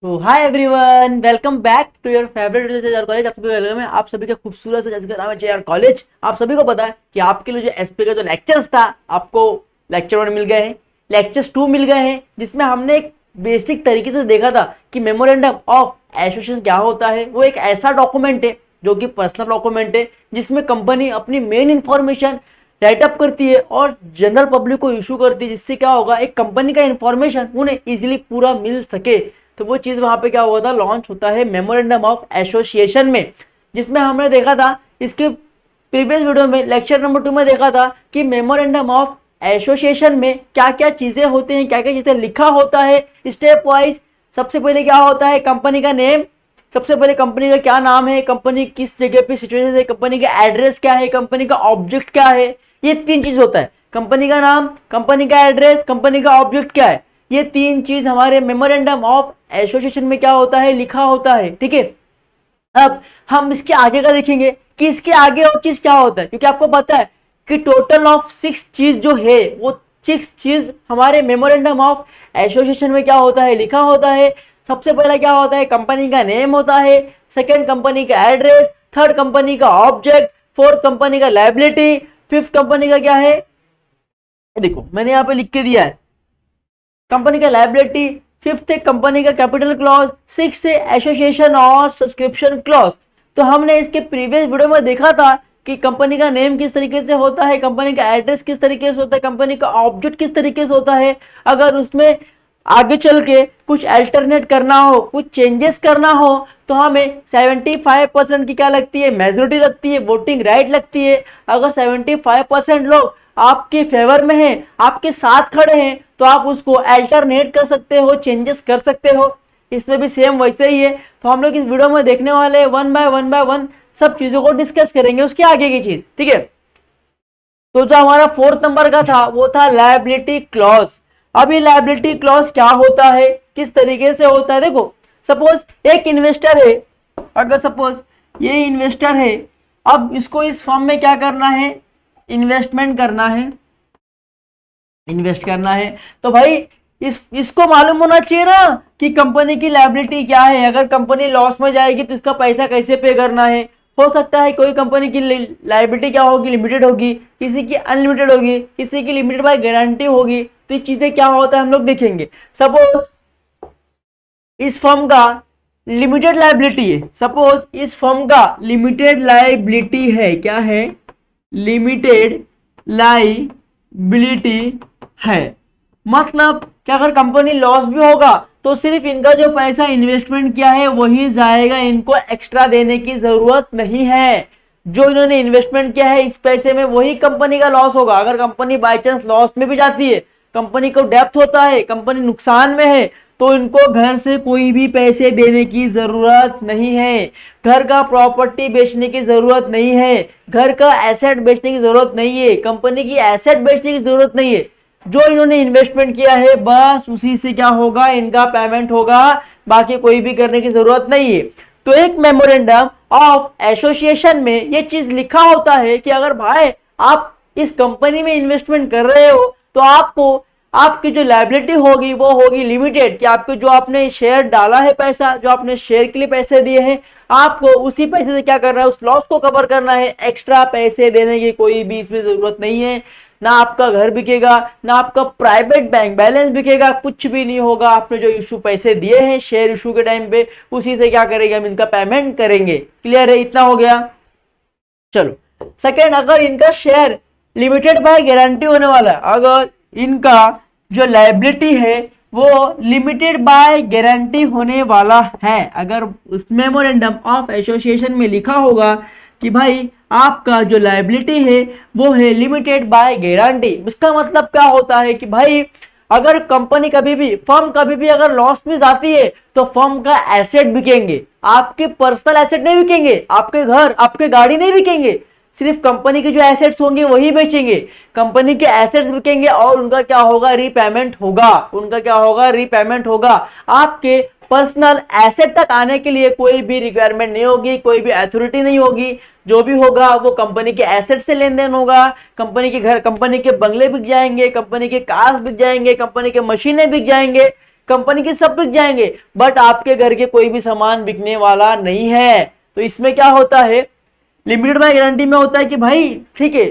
तो hi everyone, welcome back to your favourite JR college. आप सभी का वेलकम है। आप सभी का खूबसूरत से जिसका नाम है जेआर कॉलेज। आप सभी को पता है कि आपके लिए जो एसपी का जो लेक्चर्स था, आपको लेक्चर 1 मिल गए हैं, लेक्चर्स 2 मिल गए हैं, जिसमें हमने एक बेसिक तरीके से देखा था कि मेमोरेंडम ऑफ एसोसिएशन क्या होता है। वो एक ऐसा डॉक्यूमेंट है जो कि पर्सनल डॉक्यूमेंट है, जिसमें कंपनी अपनी मेन इंफॉर्मेशन राइटअप करती है और जनरल पब्लिक को इशू करती है, जिससे क्या होगा, एक कंपनी का इंफॉर्मेशन उन्हें इजीली पूरा मिल सके। तो वो चीज़ वहाँ पे क्या हुआ था, लॉन्च होता है मेमोरेंडम ऑफ एसोसिएशन में, जिसमें हमने देखा था इसके प्रीवियस वीडियो में लेक्चर नंबर 2 में देखा था कि मेमोरेंडम ऑफ एसोसिएशन में क्या क्या चीज़ें होती हैं, क्या क्या चीज़ें लिखा होता है स्टेप वाइज। सबसे पहले क्या होता है, कंपनी का नेम। सबसे पहले कंपनी का क्या नाम है, कंपनी किस जगह पे सिचुएशन है, कंपनी का एड्रेस क्या है, कंपनी का ऑब्जेक्ट क्या है। ये 3 चीज होता है, कंपनी का नाम, कंपनी का एड्रेस, कंपनी का ऑब्जेक्ट क्या है। ये 3 चीज हमारे मेमोरेंडम ऑफ एसोसिएशन में क्या होता है, लिखा होता है। ठीक है, अब हम इसके आगे का देखेंगे कि इसके आगे और चीज क्या होता है, क्योंकि आपको पता है कि टोटल ऑफ 6 चीज जो है वो 6 चीज हमारे मेमोरेंडम ऑफ एसोसिएशन में क्या होता है, लिखा होता है। सबसे पहला क्या होता है, कंपनी का नेम होता है। सेकंड, कंपनी का एड्रेस। थर्ड, कंपनी का ऑब्जेक्ट। फोर्थ, कंपनी का लायबिलिटी। फिफ्थ, कंपनी का क्या है, देखो मैंने यहाँ पे लिख के दिया है, कंपनी का लायबिलिटी। फिफ्थ है कंपनी का कैपिटल क्लॉज। सिक्स है एसोसिएशन और सब्सक्रिप्शन क्लॉज। तो हमने इसके प्रीवियस वीडियो में देखा था कि कंपनी का नेम किस तरीके से होता है, कंपनी का एड्रेस किस तरीके से होता है, कंपनी का ऑब्जेक्ट किस तरीके से होता है। अगर उसमें आगे चल के कुछ अल्टरनेट करना हो, कुछ चेंजेस करना हो, तो हमें 75% की क्या लगती है, मेजोरिटी लगती है, वोटिंग राइट लगती है। अगर 75% लोग आपके फेवर में हैं, आपके साथ खड़े हैं, तो आप उसको अल्टरनेट कर सकते हो, चेंजेस कर सकते हो। इसमें भी सेम वैसे ही है। तो हम लोग इस वीडियो में देखने वाले वन बाय वन सब चीजों को डिस्कस करेंगे, उसके आगे की चीज। ठीक है, तो जो हमारा 4th नंबर का था वो था लायबिलिटी क्लॉज। अब ये लायबिलिटी क्लॉज क्या होता है, किस तरीके से होता है, देखो सपोज एक इन्वेस्टर है, अगर सपोज ये इन्वेस्टर है, अब इसको इस फॉर्म में क्या करना है, इन्वेस्टमेंट करना है, इन्वेस्ट करना है। तो भाई इसको मालूम होना चाहिए ना कि कंपनी की लायबिलिटी क्या है। अगर कंपनी लॉस में जाएगी तो इसका पैसा कैसे पे करना है। हो सकता है कोई कंपनी की लायबिलिटी क्या होगी, लिमिटेड होगी, किसी की अनलिमिटेड होगी, किसी की लिमिटेड बाय गारंटी होगी। तो ये चीजें क्या होता है हम लोग देखेंगे। सपोज इस फर्म का लिमिटेड लायबिलिटी है, सपोज इस फर्म का लिमिटेड लायबिलिटी है, क्या है, लिमिटेड लायबिलिटी है। मतलब कि अगर कंपनी लॉस भी होगा तो सिर्फ इनका जो पैसा इन्वेस्टमेंट किया है वही जाएगा, इनको एक्स्ट्रा देने की जरूरत नहीं है। जो इन्होंने इन्वेस्टमेंट किया है इस पैसे में वही कंपनी का लॉस होगा। अगर कंपनी बाई चांस लॉस में भी जाती है, कंपनी को डेप्थ होता है, कंपनी नुकसान में है, तो इनको घर से कोई भी पैसे देने की जरूरत नहीं है, घर का प्रॉपर्टी बेचने की जरूरत नहीं है, घर का एसेट बेचने की जरूरत नहीं है, कंपनी की एसेट बेचने की जरूरत नहीं है। जो इन्होंने इन्वेस्टमेंट किया है बस उसी से क्या होगा, इनका पेमेंट होगा, बाकी कोई भी करने की जरूरत नहीं है। तो एक मेमोरेंडम ऑफ एसोसिएशन में ये चीज लिखा होता है कि अगर भाई आप इस कंपनी में इन्वेस्टमेंट कर रहे हो तो आपको आपकी जो लायबिलिटी होगी वो होगी लिमिटेड, कि आपको जो आपने शेयर डाला है, पैसा जो आपने शेयर के लिए पैसे दिए हैं, आपको उसी पैसे से क्या करना है, उस लॉस को कवर करना है। एक्स्ट्रा पैसे देने की कोई भी इसमें जरूरत नहीं है। ना आपका घर बिकेगा, ना आपका प्राइवेट बैंक बैलेंस बिकेगा, कुछ भी नहीं होगा। आपने जो इशू पैसे दिए हैं शेयर इशू के टाइम पे, उसी से क्या करेंगे, हम इनका पेमेंट करेंगे। क्लियर है, इतना हो गया। चलो सेकेंड, अगर इनका शेयर लिमिटेड बाय गारंटी होने वाला है, अगर इनका जो लायबिलिटी है वो लिमिटेड बाय गारंटी होने वाला है, अगर उस मेमोरेंडम ऑफ एसोसिएशन में लिखा होगा कि भाई आपका जो लायबिलिटी है वो है लिमिटेड बाय गारंटी, इसका मतलब क्या होता है कि भाई अगर कंपनी कभी भी, फर्म कभी भी अगर लॉस में जाती है तो फर्म का एसेट बिकेंगे, आपके पर्सनल एसेट नहीं बिकेंगे, आपके घर, आपके गाड़ी नहीं बिकेंगे, सिर्फ कंपनी के जो एसेट्स होंगे वही बेचेंगे। कंपनी के एसेट्स बिकेंगे और उनका क्या होगा, रीपेमेंट होगा, उनका क्या होगा, रीपेमेंट होगा। आपके पर्सनल एसेट तक आने के लिए कोई भी रिक्वायरमेंट नहीं होगी, कोई भी अथॉरिटी नहीं होगी। जो भी होगा वो कंपनी के एसेट से लेन देन होगा। कंपनी के घर, कंपनी के बंगले बिक जाएंगे, कंपनी के कार्स बिक जाएंगे, कंपनी के मशीनें बिक जाएंगे। कंपनी के सब बिक जाएंगे, बट आपके घर के कोई भी सामान बिकने वाला नहीं है। तो इसमें क्या होता है, लिमिटेड बाय गारंटी में होता है कि भाई ठीक है,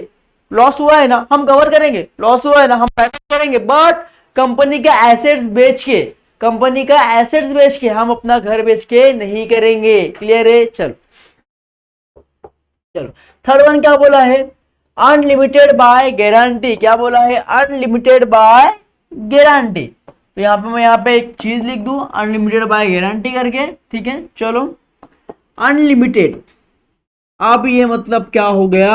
लॉस हुआ है ना हम कवर करेंगे, लॉस हुआ है ना हम पेमेंट करेंगे, बट कंपनी का एसेट्स बेच के, कंपनी का एसेट्स बेच के हम अपना घर बेच के नहीं करेंगे। क्लियर है? चलो चलो, थर्ड वन क्या बोला है, अनलिमिटेड बाय गारंटी। क्या बोला है? Unlimited by guarantee. तो यहाँ पे मैं यहाँ पे एक चीज लिख दूं, अनलिमिटेड बाय गारंटी करके। ठीक है, चलो अनलिमिटेड। अब ये मतलब क्या हो गया,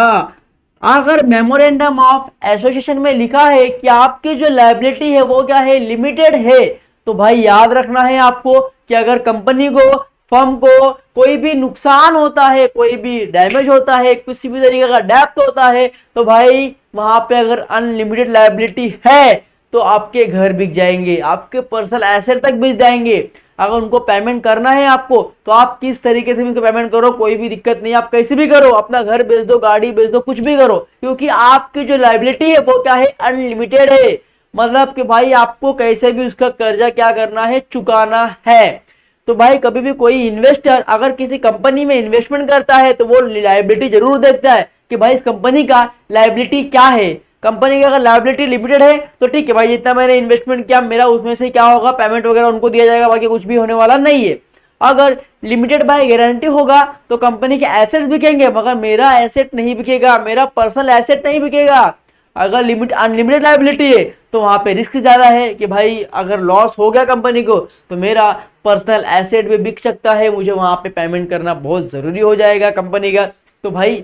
अगर मेमोरेंडम ऑफ एसोसिएशन में लिखा है कि आपकी जो लायबिलिटी है वो क्या है, लिमिटेड है, तो भाई याद रखना है आपको कि अगर कंपनी को, फर्म को कोई भी नुकसान होता है, कोई भी डैमेज होता है, किसी भी तरीके का डेप्थ होता है, तो भाई वहां पे अगर अनलिमिटेड लायबिलिटी है तो आपके घर बिक जाएंगे, आपके पर्सनल एसेट तक बिक जाएंगे। अगर उनको पेमेंट करना है आपको, तो आप किस तरीके से भी उनको पेमेंट करो, कोई भी दिक्कत नहीं, आप कैसे भी करो, अपना घर बेच दो, गाड़ी बेच दो, कुछ भी करो, क्योंकि आपकी जो लायबिलिटी है वो क्या है, अनलिमिटेड है। मतलब कि भाई आपको कैसे भी उसका कर्जा क्या करना है, चुकाना है। तो भाई कभी भी कोई इन्वेस्टर अगर किसी कंपनी में इन्वेस्टमेंट करता है तो वो लायबिलिटी जरूर देखता है कि भाई इस कंपनी का लायबिलिटी क्या है। कंपनी की अगर लायबिलिटी लिमिटेड है तो ठीक है भाई, जितना मैंने इन्वेस्टमेंट किया मेरा उसमें से क्या होगा, पेमेंट वगैरह उनको दिया जाएगा, बाकी कुछ भी होने वाला नहीं है। अगर लिमिटेड बाय गारंटी होगा तो कंपनी के एसेट्स बिकेंगे, मगर मेरा एसेट नहीं बिकेगा, मेरा पर्सनल एसेट नहीं बिकेगा। अगर अनलिमिटेड लायबिलिटी है तो वहां पे रिस्क ज्यादा है कि भाई अगर लॉस हो गया कंपनी को तो मेरा पर्सनल एसेट भी बिक सकता है, मुझे वहां पे पेमेंट करना बहुत जरूरी हो जाएगा कंपनी का। तो भाई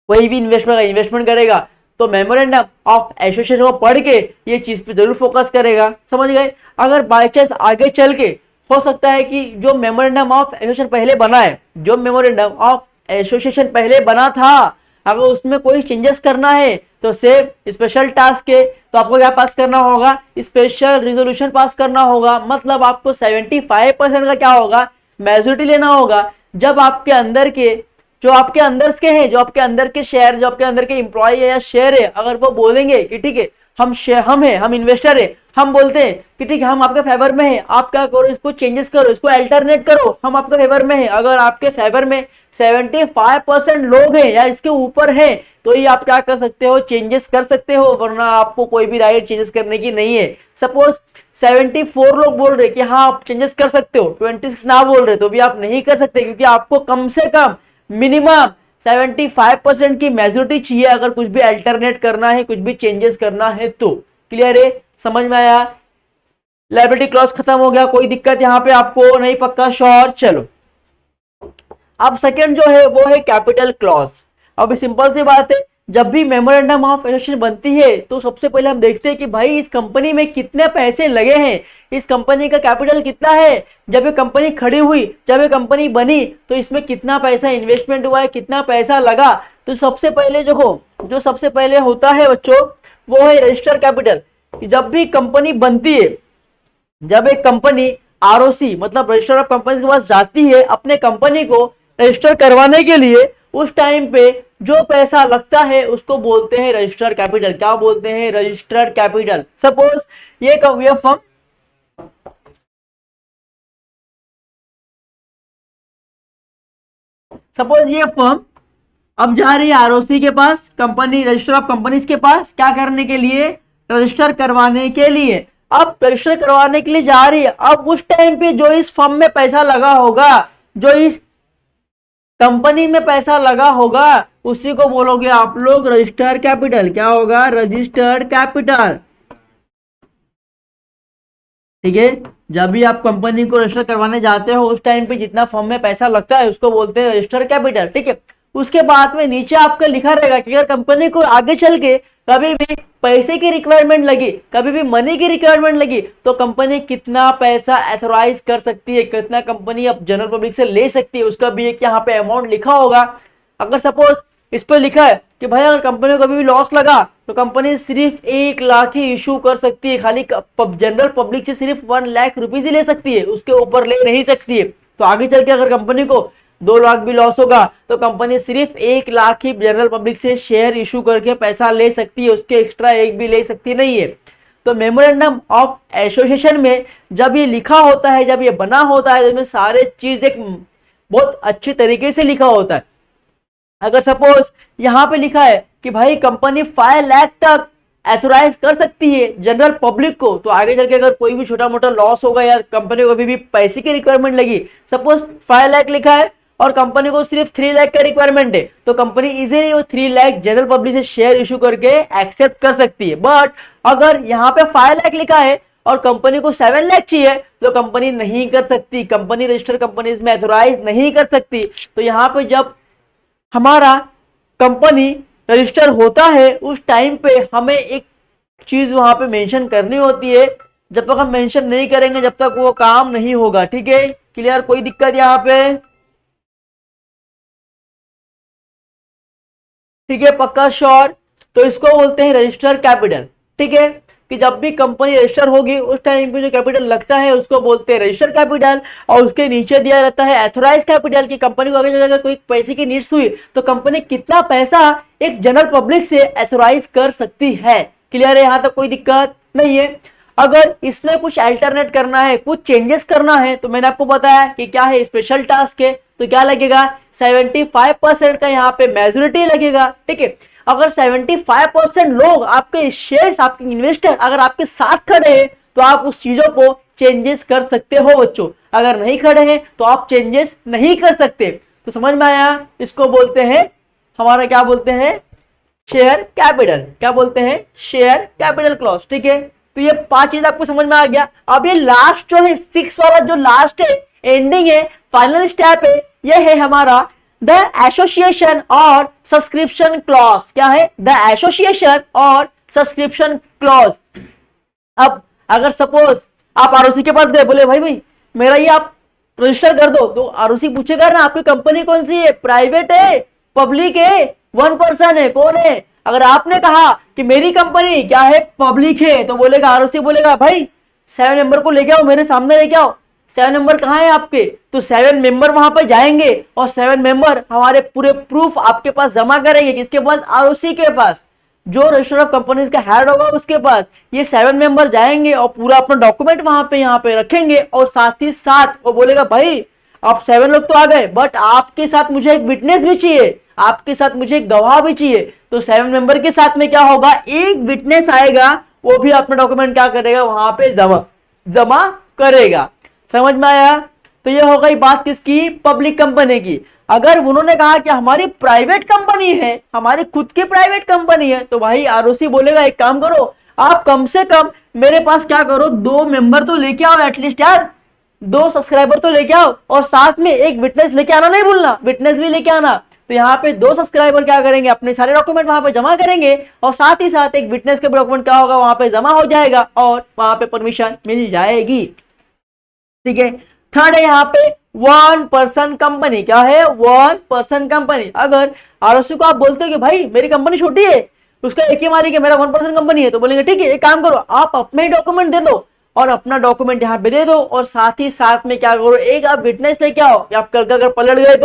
कोई भी इन्वेस्टमेंट करेगा तो मेमोरेंडम ऑफ एसोसिएशन को पढ़ के ये चीज पे जरूर फोकस करेगा। समझ गए? अगर बाय चांस आगे चल के हो सकता है कि जो मेमोरेंडम ऑफ एसोसिएशन पहले बना है, जो मेमोरेंडम ऑफ एसोसिएशन पहले बना था, अगर उसमें कोई चेंजेस करना है तो सेम स्पेशल टास्क है, तो आपको क्या पास करना होगा, स्पेशल रिजोल्यूशन पास करना होगा। मतलब आपको 75% का क्या होगा, मेजोरिटी लेना होगा। जब आपके अंदर के जो आपके अंदर के हैं, जो आपके अंदर के शेयर, जो आपके अंदर के इंप्लॉय है या शेयर है, अगर वो बोलेंगे कि ठीक है हम इन्वेस्टर है, हम बोलते हैं कि ठीक है हम आपके फेवर में हैं, आप क्या करो, इसको चेंजेस करो, इसको अल्टरनेट करो, हम आपके फेवर में हैं। अगर आपके फेवर में 75% लोग हैं या इसके ऊपर हैं तो ही आप क्या कर सकते हो, चेंजेस कर सकते हो, वरना आपको कोई भी राइट चेंजेस करने की नहीं है। सपोज 74 लोग बोल रहे कि हाँ आप चेंजेस कर सकते हो, 26 ना बोल रहे तो भी आप नहीं कर सकते, क्योंकि आपको कम से कम मिनिमम 75% की मेजोरिटी चाहिए अगर कुछ भी अल्टरनेट करना है, कुछ भी चेंजेस करना है तो। क्लियर है? समझ में आया? लायबिलिटी क्लॉज खत्म हो गया, कोई दिक्कत यहाँ पे आपको नहीं? पक्का श्योर? चलो अब सेकंड जो है वो है कैपिटल क्लॉज। अब सिंपल सी बात है, जब भी मेमोरेंडम ऑफ एसोसिएशन बनती है तो सबसे पहले हम देखते हैं कि भाई इस कंपनी में कितने पैसे लगे हैं, इस कंपनी का कैपिटल कितना है, जब ये कंपनी खड़ी हुई, जब ये कंपनी बनी तो इसमें कितना पैसा इन्वेस्टमेंट हुआ है, कितना पैसा लगा। तो सबसे पहले जो सबसे पहले होता है बच्चों वो है रजिस्टर कैपिटल। जब भी कंपनी बनती है, जब एक कंपनी आरओसी मतलब रजिस्टर ऑफ कंपनी के पास जाती है अपने कंपनी को रजिस्टर करवाने के लिए, उस टाइम पे जो पैसा लगता है उसको बोलते हैं रजिस्टर्ड कैपिटल। क्या बोलते हैं? Registered capital. सपोज ये फर्म अब जा रही है आरओसी के पास, कंपनी रजिस्टर ऑफ कंपनीज के पास, क्या करने के लिए? रजिस्टर करवाने के लिए। अब रजिस्टर करवाने के लिए जा रही है, अब उस टाइम पे जो इस फर्म में पैसा लगा होगा, जो इस कंपनी में पैसा लगा होगा, उसी को बोलोगे आप लोग रजिस्टर्ड कैपिटल। क्या होगा? Registered capital. ठीक है? जब भी आप कंपनी को रजिस्टर करवाने जाते हो उस टाइम पे जितना फर्म में पैसा लगता है उसको बोलते हैं रजिस्टर्ड कैपिटल। ठीक है? उसके बाद में नीचे आपका लिखा रहेगा कि अगर कंपनी को आगे चल के कभी भी पैसे की रिक्वायरमेंट लगी, कभी भी मनी की रिक्वायरमेंट लगी, तो कंपनी कितना पैसा एथोराइज कर सकती है, कितना कंपनी अब जनरल पब्लिक से ले सकती है, उसका भी एक यहाँ पे अमाउंट लिखा होगा। अगर सपोज इस पर लिखा है कि भाई अगर कंपनी को कभी भी लॉस लगा तो कंपनी सिर्फ 1 लाख ही इशू कर सकती है, खाली जनरल पब्लिक से सिर्फ 1 लाख रुपीज ही ले सकती है, उसके ऊपर ले नहीं सकती है। तो आगे चल के अगर कंपनी को 2 लाख भी लॉस होगा तो कंपनी सिर्फ 1 लाख ही जनरल पब्लिक से शेयर इशू करके पैसा ले सकती है, उसके एक्स्ट्रा एक भी ले सकती नहीं है। तो मेमोरेंडम ऑफ एसोसिएशन में जब ये लिखा होता है, जब ये बना होता है, तो इसमें सारे चीज एक बहुत अच्छी तरीके से लिखा होता है। अगर सपोज यहाँ पे लिखा है कि भाई कंपनी 5 लाख तक एथोराइज कर सकती है जनरल पब्लिक को, तो आगे चल के अगर कोई भी छोटा मोटा लॉस होगा या कंपनी को अभी भी पैसे की रिक्वायरमेंट लगी, सपोज 5 लाख लिखा है और कंपनी को सिर्फ 3 लाख का रिक्वायरमेंट है, तो कंपनी इजीली वो 3 लाख जनरल पब्लिक से शेयर इशू करके एक्सेप्ट कर सकती है। बट अगर यहाँ पे 5 लाख लिखा है और कंपनी को 7 लाख चाहिए, तो कंपनी नहीं कर सकती, कंपनी रजिस्टर्ड कंपनीज में एथोराइज नहीं कर सकती। तो यहाँ पे जब हमारा कंपनी रजिस्टर होता है उस टाइम पे हमें एक चीज वहां पे मेंशन करनी होती है, जब तक हम मेंशन नहीं करेंगे जब तक वो काम नहीं होगा। ठीक है, क्लियर? कोई दिक्कत यहाँ पे? ठीक है, पक्का श्योर? तो इसको बोलते हैं रजिस्टर कैपिटल। ठीक है, कि जब भी कंपनी रजिस्टर होगी उस टाइम पे जो कैपिटल लगता है उसको बोलते हैं रजिस्टर कैपिटल, और उसके नीचे दिया रहता है एथोराइज कैपिटल की कंपनी को अगर अगर कोई पैसे की नीड्स हुई तो कंपनी कितना पैसा एक जनरल पब्लिक से एथोराइज कर सकती है। क्लियर है? यहाँ तक कोई दिक्कत नहीं है। अगर इसमें कुछ अल्टरनेट करना है, कुछ चेंजेस करना है, तो मैंने आपको बताया कि क्या है, स्पेशल टास्क है, तो क्या लगेगा, 75% का यहाँ पे मेजोरिटी लगेगा। ठीक है, अगर 75% लोग आपके शेयर्स, आपके इन्वेस्टर अगर आपके साथ खड़े हैं तो आप उस चीजों को चेंजेस कर सकते हो बच्चों, अगर नहीं खड़े हैं तो आप चेंजेस नहीं कर सकते। तो समझ में आया? इसको बोलते हैं हमारा, क्या बोलते हैं, शेयर कैपिटल। क्या बोलते हैं? Share capital clause. ठीक है, तो ये 5 चीज आपको समझ में आ गया। अब ये लास्ट जो है 6 वाला जो लास्ट है, एंडिंग है, फाइनल स्टेप है, ये है हमारा द एसोसिएशन और सब्सक्रिप्शन क्लॉज। क्या है? द एसोसिएशन और सब्सक्रिप्शन क्लॉज। अब अगर सपोज आप आरओसी के पास गए, बोले भाई मेरा ये आप रजिस्टर कर दो, तो आरओसी पूछेगा ना आपकी कंपनी कौन सी है, प्राइवेट है, पब्लिक है, 1% है, कौन है? अगर आपने कहा कि मेरी कंपनी क्या है, पब्लिक है, तो बोलेगा आरओसी बोलेगा भाई 7 मेंबर को लेके आओ, मेरे सामने लेके आओ। 7 मेंबर कहाँ है आपके? तो 7 मेंबर वहां पर जाएंगे और 7 मेंबर हमारे पूरे प्रूफ आपके पास जमा करेंगे। किसके पास? आरओसी के पास, जो रजिस्टर ऑफ कंपनीज का हेड होगा उसके पास। ये 7 मेंबर जाएंगे और पूरा अपना डॉक्यूमेंट वहां पे यहाँ पे रखेंगे, और साथ ही साथ वो बोलेगा भाई आप 7 लोग तो आ गए, बट आपके साथ मुझे एक विटनेस भी चाहिए, आपके साथ मुझे एक गवाह भी चाहिए। तो 7 मेंबर के साथ में क्या होगा, एक विटनेस आएगा, वो भी अपना डॉक्यूमेंट क्या करेगा, वहां पे जमा करेगा। समझ में आया? तो ये हो गई बात किसकी, पब्लिक कंपनी की। अगर उन्होंने कहा कि हमारी प्राइवेट कंपनी है, हमारी खुद की प्राइवेट कंपनी है, तो भाई आरओसी बोलेगा एक काम करो, आप कम से कम मेरे पास क्या करो, 2 मेंबर तो लेके आओ एटलीस्ट यार, 2 सब्सक्राइबर तो लेके आओ, और साथ में एक विटनेस लेके आना, नहीं भूलना, विटनेस भी लेके आना। तो यहाँ पे 2 सब्सक्राइबर क्या करेंगे, अपने सारे डॉक्यूमेंट वहां पे जमा करेंगे, और साथ ही साथ एक विटनेस के डॉक्यूमेंट क्या होगा, वहां पे जमा हो जाएगा और वहां पे परमिशन मिल जाएगी। ठीक है, थर्ड है यहाँ पे 1 पर्सन कंपनी। क्या है? 1 पर्सन कंपनी। अगर आरओसी को आप बोलते हो कि भाई मेरी कंपनी छोटी है, उसका एक ही मालिक है, मेरा 1 पर्सन कंपनी है, तो बोलेंगे ठीक है एक काम करो, आप अपने डॉक्यूमेंट दे दो और अपना डॉक्यूमेंट यहाँ पे दे दो, और साथ ही साथ में क्या करो, एक आप विटनेस लेके आओ कि आप कल का अगर पलट गए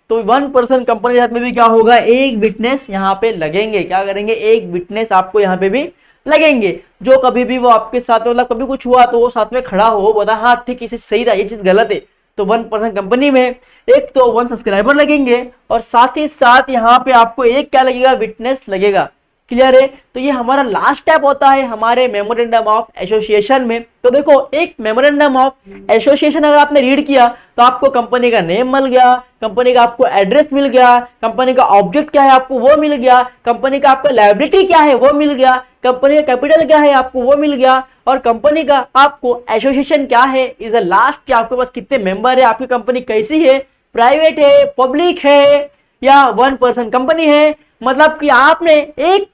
तो 1 पर्सन कंपनी के साथ में भी क्या होगा, एक विटनेस यहाँ पे लगेंगे। क्या करेंगे, एक विटनेस आपको यहाँ पे भी लगेंगे, जो कभी भी वो आपके साथ, मतलब कभी कुछ हुआ तो वो साथ में खड़ा हो, बोला हाँ ठीक इसे सही रहा, ये चीज गलत है। तो 1 पर्सन कंपनी में एक तो 1 सब्सक्राइबर लगेंगे, और साथ ही साथ यहाँ पे आपको एक क्या लगेगा, विटनेस लगेगा। क्लियर है? तो ये हमारा लास्ट स्टेप होता है हमारे मेमोरेंडम ऑफ एसोसिएशन में। तो देखो, एक मेमोरेंडम ऑफ एसोसिएशन अगर आपने रीड किया तो आपको कंपनी का नेम मिल गया, कंपनी का आपको एड्रेस मिल गया, कंपनी का ऑब्जेक्ट क्या है आपको वो मिल गया, कंपनी का आपका लायबिलिटी क्या है वो मिल गया, कंपनी का कैपिटल क्या है आपको वो मिल गया, और कंपनी का आपको एसोसिएशन क्या है इज अ लास्ट, कि आपके पास कितने मेंबर है, आपकी कंपनी कैसी है, प्राइवेट है, पब्लिक है, या 1 पर्सन कंपनी है। मतलब कि आपने एक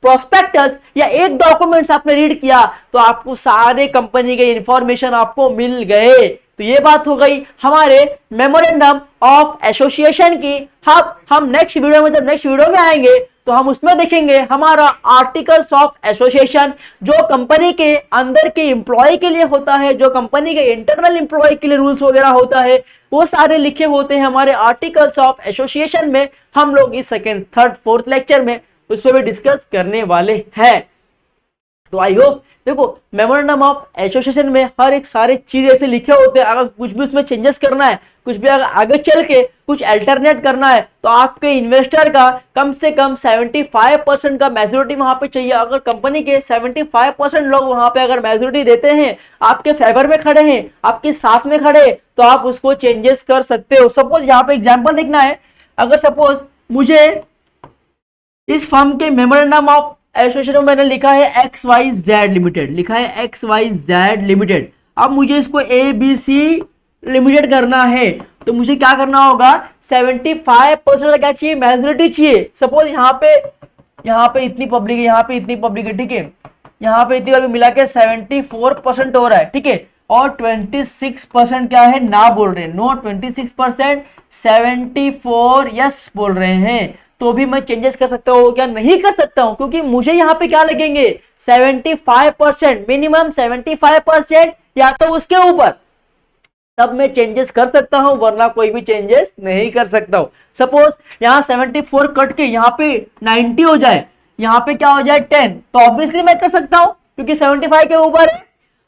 प्रोस्पेक्टस या एक डॉक्यूमेंट्स आपने रीड किया तो आपको सारे कंपनी के इंफॉर्मेशन आपको मिल गए। तो ये बात हो गई हमारे मेमोरेंडम ऑफ एसोसिएशन की। हम नेक्स्ट वीडियो में, जब नेक्स्ट वीडियो में आएंगे तो हम उसमें देखेंगे हमारा आर्टिकल्स ऑफ एसोसिएशन, जो कंपनी के अंदर के एम्प्लॉय के लिए होता है, जो कंपनी के इंटरनल एम्प्लॉय के लिए रूल्स वगैरह होता है, वो सारे लिखे होते हैं हमारे आर्टिकल्स ऑफ एसोसिएशन में। हम लोग इस सेकेंड, थर्ड, फोर्थ लेक्चर में उस पर भी डिस्कस करने वाले हैं। तो आई होप, देखो मेमोरेंडम ऑफ एसोसिएशन में हर एक सारे चीज ऐसे लिखे होते हैं, अगर कुछ भी उसमें चेंजेस करना है, कुछ भी अगर आगे चल के कुछ अल्टरनेट करना है, तो आपके इन्वेस्टर का कम से कम 75% का मेजोरिटी वहां पे चाहिए। अगर कंपनी के 75% लोग वहां पे अगर मेजोरिटी देते हैं, आपके फेवर में खड़े हैं, आपके साथ में खड़े हैं, तो आप उसको चेंजेस कर सकते हो। सपोज यहाँ पे एग्जाम्पल देखना है, अगर सपोज मुझे इस फर्म के मेमोरेंडम ऑफ एसोसिएशन में मैंने लिखा है XYZ लिमिटेड, लिखा है XYZ लिमिटेड। अब मुझे इसको ABC लिमिटेड करना है, तो मुझे क्या करना होगा, 75% का क्या चाहिए, मेजोरिटी चाहिए। सपोज यहाँ पे इतनी पब्लिक है, यहाँ पे इतनी पब्लिक है, ठीक है, यहाँ पे इतनी मिला के 74% हो रहा है, ठीक है, और 26% क्या है, ना बोल रहे हैं, नो 26%, 74 यस बोल रहे हैं, तो भी मैं चेंजेस कर सकता हूँ क्या, नहीं कर सकता हूँ, क्योंकि मुझे यहाँ पे क्या लगेंगे, 75%, मिनिमम 75% या तो उसके ऊपर, तब मैं चेंजेस कर सकता हूं, वरना कोई भी चेंजेस नहीं कर सकता हूं। सपोज यहां 74 कट के यहाँ पे 90 हो जाए, यहाँ पे क्या हो जाए 10, तो ऑब्वियसली मैं कर सकता हूं क्योंकि 75 के ऊपर है।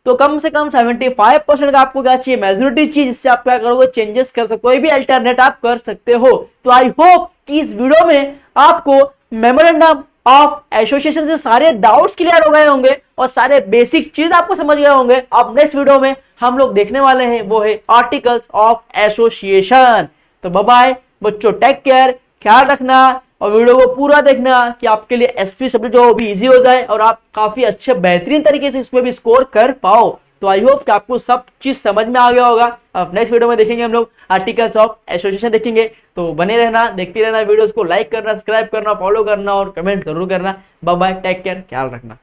तो कम से कम 75% का आपको क्या चाहिए, मेजोरिटी चाहिए, जिससे आप क्या करोगे, चेंजेस कर सकते, कोई भी अल्टरनेट आप कर सकते हो। तो आई होप कि इस वीडियो में आपको मेमोरेंडम ऑफ एसोसिएशन से सारे डाउट्स क्लियर हो गए होंगे और सारे बेसिक चीज आपको समझ गए होंगे। अब नेक्स्ट वीडियो में हम लोग देखने वाले हैं वो है आर्टिकल्स ऑफ एसोसिएशन। तो बाय बाय बच्चों, टेक केयर, ख्याल रखना और वीडियो को पूरा देखना कि आपके लिए एसपी सब्जेक्ट जो भी इजी हो जाए और आप काफी अच्छे बेहतरीन तरीके से इसमें भी स्कोर कर पाओ। तो आई होप कि आपको सब चीज समझ में आ गया होगा। अब नेक्स्ट वीडियो में देखेंगे हम लोग आर्टिकल्स ऑफ एसोसिएशन देखेंगे। तो बने रहना, देखते रहना वीडियोस को, लाइक करना, सब्सक्राइब करना, फॉलो करना और कमेंट जरूर करना। बाय बाय, टेक केयर, ख्याल रखना।